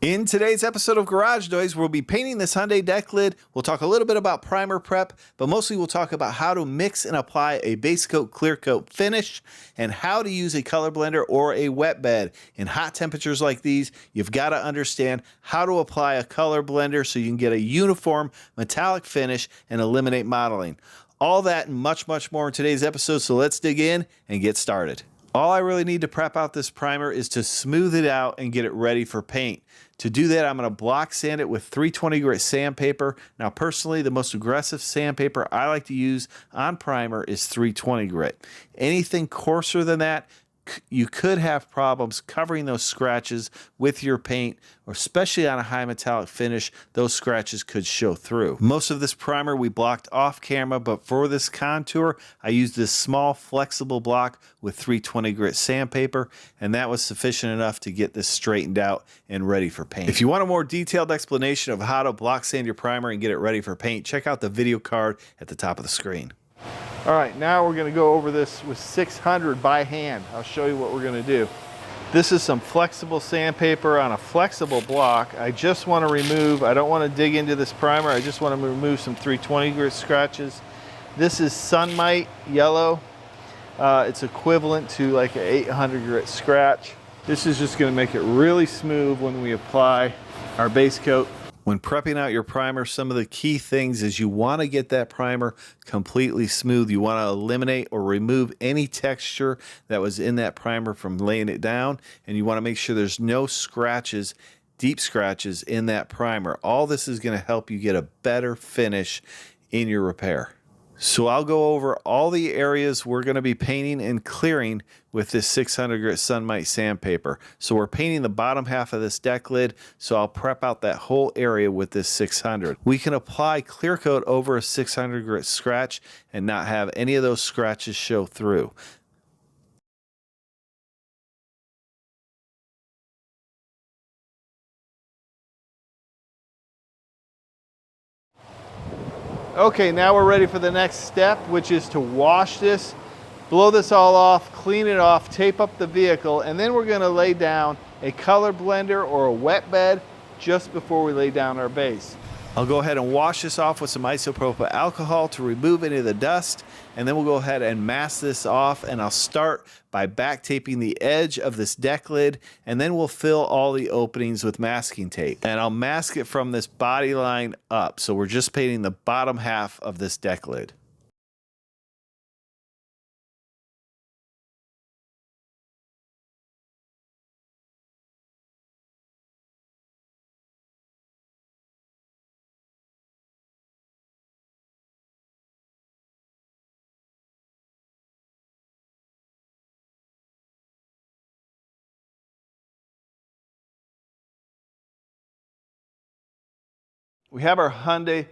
In today's episode of Garage Noise, we'll be painting this Hyundai deck lid. We'll talk a little bit about primer prep, but mostly we'll talk about how to mix and apply a base coat, clear coat finish, and how to use a color blender or a wet bed. In hot temperatures like these, you've got to understand how to apply a color blender so you can get a uniform metallic finish and eliminate mottling. All that and much, much more in today's episode, so let's dig in and get started. All I really need to prep out this primer is to smooth it out and get it ready for paint. To do that, I'm going to block sand it with 320 grit sandpaper. Now, personally, the most aggressive sandpaper I like to use on primer is 320 grit. Anything coarser than that, you could have problems covering those scratches with your paint, or especially on a high metallic finish, those scratches could show through. Most of this primer we blocked off camera, but for this contour, I used this small flexible block with 320 grit sandpaper, and that was sufficient enough to get this straightened out and ready for paint. If you want a more detailed explanation of how to block sand your primer and get it ready for paint, check out the video card at the top of the screen. All right, now we're going to go over this with 600 by hand. I'll show you what we're going to do. This is some flexible sandpaper on a flexible block. I just want to remove, I don't want to dig into this primer, I just want to remove some 320 grit scratches. This is Sunmite yellow. It's equivalent to like an 800 grit scratch. This is just going to make it really smooth when we apply our base coat. When prepping out your primer, some of the key things is you want to get that primer completely smooth. You want to eliminate or remove any texture that was in that primer from laying it down, and you want to make sure there's no scratches, deep scratches in that primer. All this is going to help you get a better finish in your repair. So I'll go over all the areas we're going to be painting and clearing with this 600 grit Sunmite sandpaper. So we're painting the bottom half of this deck lid, so I'll prep out that whole area with this 600. We can apply clear coat over a 600 grit scratch and not have any of those scratches show through. Okay, now we're ready for the next step, which is to wash this, blow this all off, clean it off, tape up the vehicle, and then we're going to lay down a color blender or a wet bed just before we lay down our base. I'll go ahead and wash this off with some isopropyl alcohol to remove any of the dust, and then we'll go ahead and mask this off, and I'll start by back taping the edge of this deck lid, and then we'll fill all the openings with masking tape. And I'll mask it from this body line up, so we're just painting the bottom half of this deck lid. We have our Hyundai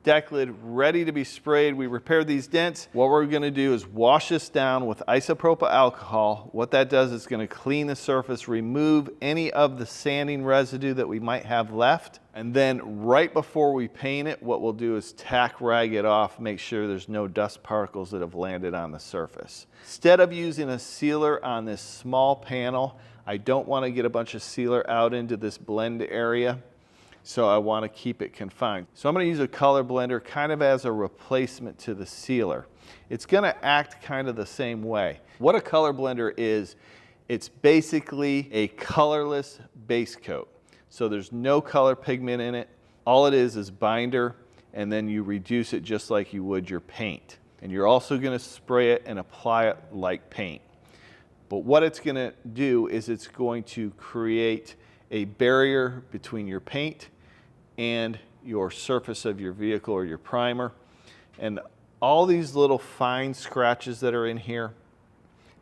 deck lid ready to be sprayed. We repaired these dents. What we're going to do is wash this down with isopropyl alcohol. What that does is going to clean the surface, remove any of the sanding residue that we might have left. And then right before we paint it, what we'll do is tack rag it off, make sure there's no dust particles that have landed on the surface. Instead of using a sealer on this small panel, I don't want to get a bunch of sealer out into this blend area. So I want to keep it confined. So I'm going to use a color blender kind of as a replacement to the sealer. It's going to act kind of the same way. What a color blender is, it's basically a colorless base coat. So there's no color pigment in it. All it is binder, and then you reduce it just like you would your paint. And you're also going to spray it and apply it like paint. But what it's going to do is it's going to create a barrier between your paint and your surface of your vehicle or your primer. And all these little fine scratches that are in here,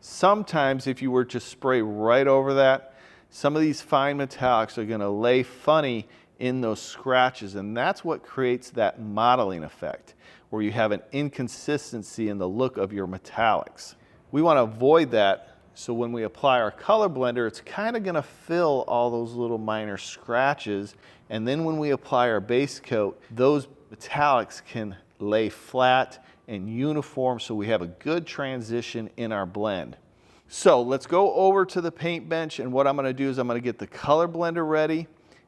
sometimes if you were to spray right over that, some of these fine metallics are going to lay funny in those scratches, and that's what creates that mottling effect, where you have an inconsistency in the look of your metallics. We want to avoid that. So when we apply our color blender, it's kind of going to fill all those little minor scratches. And then when we apply our base coat, those metallics can lay flat and uniform, so we have a good transition in our blend. So let's go over to the paint bench, and what I'm going to do is I'm going to get the color blender ready,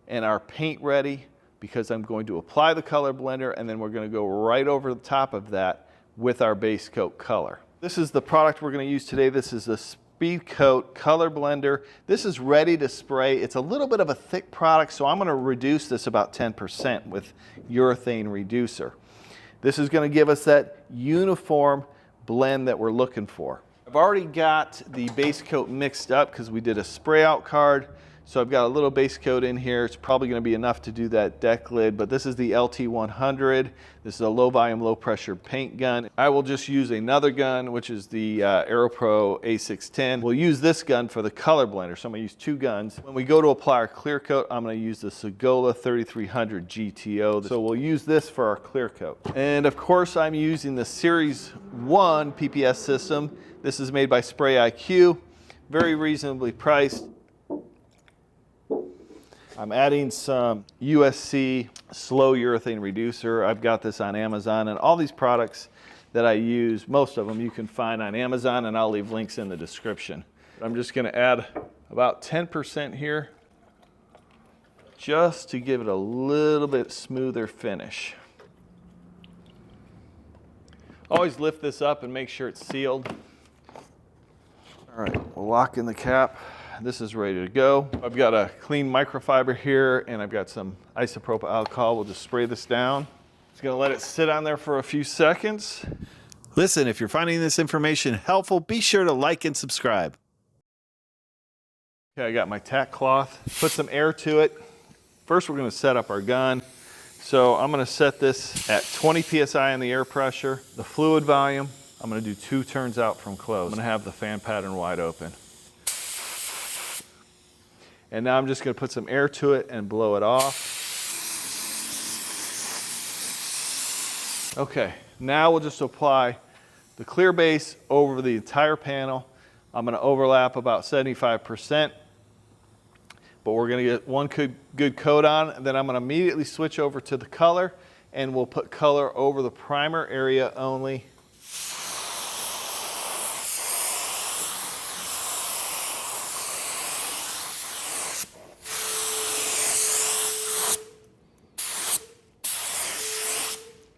and our paint ready, because I'm going to apply the color blender and then we're going to go right over the top of that with our base coat color. This is the product we're going to use today. This is the Speedkote color blender. This is ready to spray. It's a little bit of a thick product, so I'm going to reduce this about 10% with urethane reducer. This is going to give us that uniform blend that we're looking for. I've already got the base coat mixed up because we did a spray out card. So I've got a little base coat in here. It's probably going to be enough to do that deck lid, but this is the LT100. This is a low volume, low pressure paint gun. I will just use another gun, which is the AeroPro A610. We'll use this gun for the color blender, so I'm going to use two guns. When we go to apply our clear coat, I'm going to use the Sagola 3300 GTO. So we'll use this for our clear coat. And of course, I'm using the Series 1 PPS system. This is made by Spray IQ, very reasonably priced. I'm adding some USC slow urethane reducer. I've got this on Amazon, and all these products that I use, most of them you can find on Amazon, and I'll leave links in the description. I'm just going to add about 10% here just to give it a little bit smoother finish. Always lift this up and make sure it's sealed. All right, we'll lock in the cap. This is ready to go. I've got a clean microfiber here, and I've got some isopropyl alcohol. We'll just spray this down. Just gonna let it sit on there for a few seconds. Listen, if you're finding this information helpful, be sure to like and subscribe. Okay, I got my tack cloth. Put some air to it. First, we're gonna set up our gun. So I'm gonna set this at 20 PSI on the air pressure. The fluid volume, I'm gonna do 2 turns out from close. I'm gonna have the fan pattern wide open. And now I'm just going to put some air to it and blow it off. Okay, now we'll just apply the clear base over the entire panel. I'm going to overlap about 75%, but we're going to get one good coat on, and then I'm going to immediately switch over to the color, and we'll put color over the primer area only.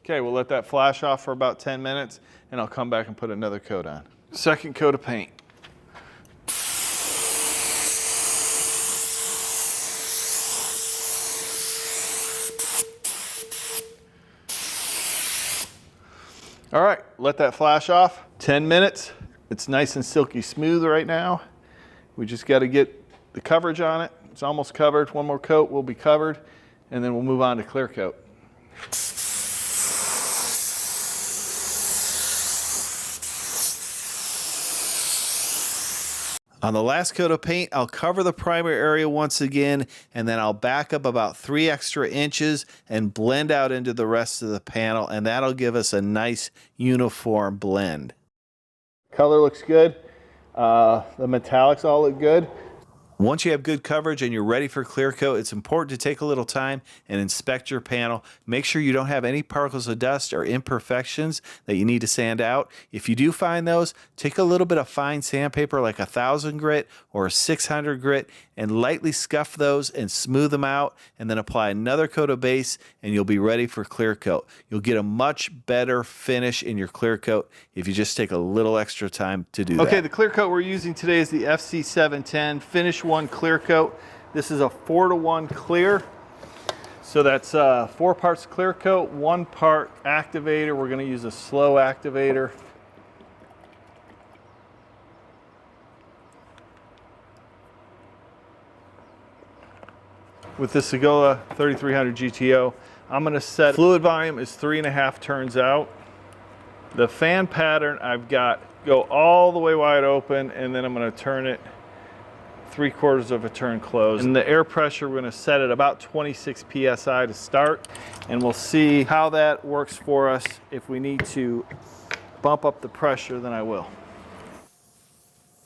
Okay, we'll let that flash off for about 10 minutes, and I'll come back and put another coat on. Second coat of paint. All right, let that flash off. 10 minutes. It's nice and silky smooth right now. We just got to get the coverage on it. It's almost covered. One more coat, we'll be covered, and then we'll move on to clear coat. On the last coat of paint, I'll cover the primer area once again, and then I'll back up about 3 extra inches and blend out into the rest of the panel, and that'll give us a nice uniform blend. Color looks good. The metallics all look good. Once you have good coverage and you're ready for clear coat, it's important to take a little time and inspect your panel. Make sure you don't have any particles of dust or imperfections that you need to sand out. If you do find those, take a little bit of fine sandpaper like 1000 grit or 600 grit and lightly scuff those and smooth them out, and then apply another coat of base, and you'll be ready for clear coat. You'll get a much better finish in your clear coat if you just take a little extra time to do that. Okay, the clear coat we're using today is the FC710 Finish1 clear coat. This is a 4-to-1 clear. So that's 4 parts clear coat, 1 part activator. We're going to use a slow activator. With the Sagola 3300 GTO, I'm going to set fluid volume is 3.5 turns out. The fan pattern I've got go all the way wide open, and then I'm going to turn it 3/4 of a turn closed. And the air pressure, we're going to set it about 26 PSI to start, and we'll see how that works for us. If we need to bump up the pressure, then I will.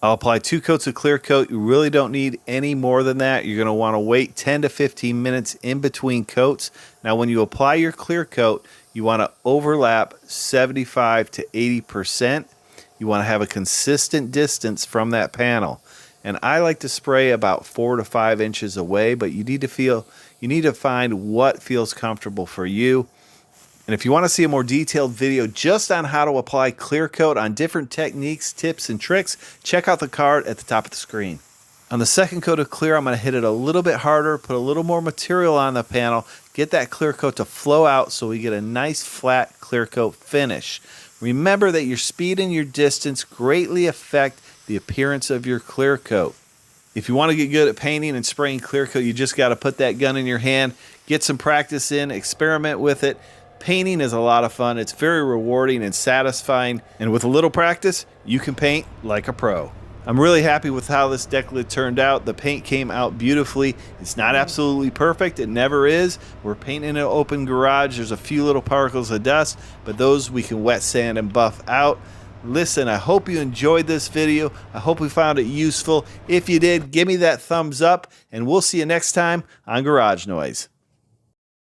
I'll apply 2 coats of clear coat. You really don't need any more than that. You're going to want to wait 10 to 15 minutes in between coats. Now, when you apply your clear coat, you want to overlap 75 to 80%. You want to have a consistent distance from that panel. And I like to spray about 4 to 5 inches away, but you need to find what feels comfortable for you. And if you want to see a more detailed video just on how to apply clear coat on different techniques, tips, and tricks, check out the card at the top of the screen. On the second coat of clear, I'm going to hit it a little bit harder, put a little more material on the panel, get that clear coat to flow out so we get a nice flat clear coat finish. Remember that your speed and your distance greatly affect the appearance of your clear coat. If you want to get good at painting and spraying clear coat, you just got to put that gun in your hand, get some practice in, experiment with it. Painting is a lot of fun. It's very rewarding and satisfying. And with a little practice, you can paint like a pro. I'm really happy with how this deck lid turned out. The paint came out beautifully. It's not absolutely perfect. It never is. We're painting in an open garage. There's a few little particles of dust, but those we can wet sand and buff out. Listen, I hope you enjoyed this video. I hope we found it useful. If you did, give me that thumbs up, and we'll see you next time on Garage Noise.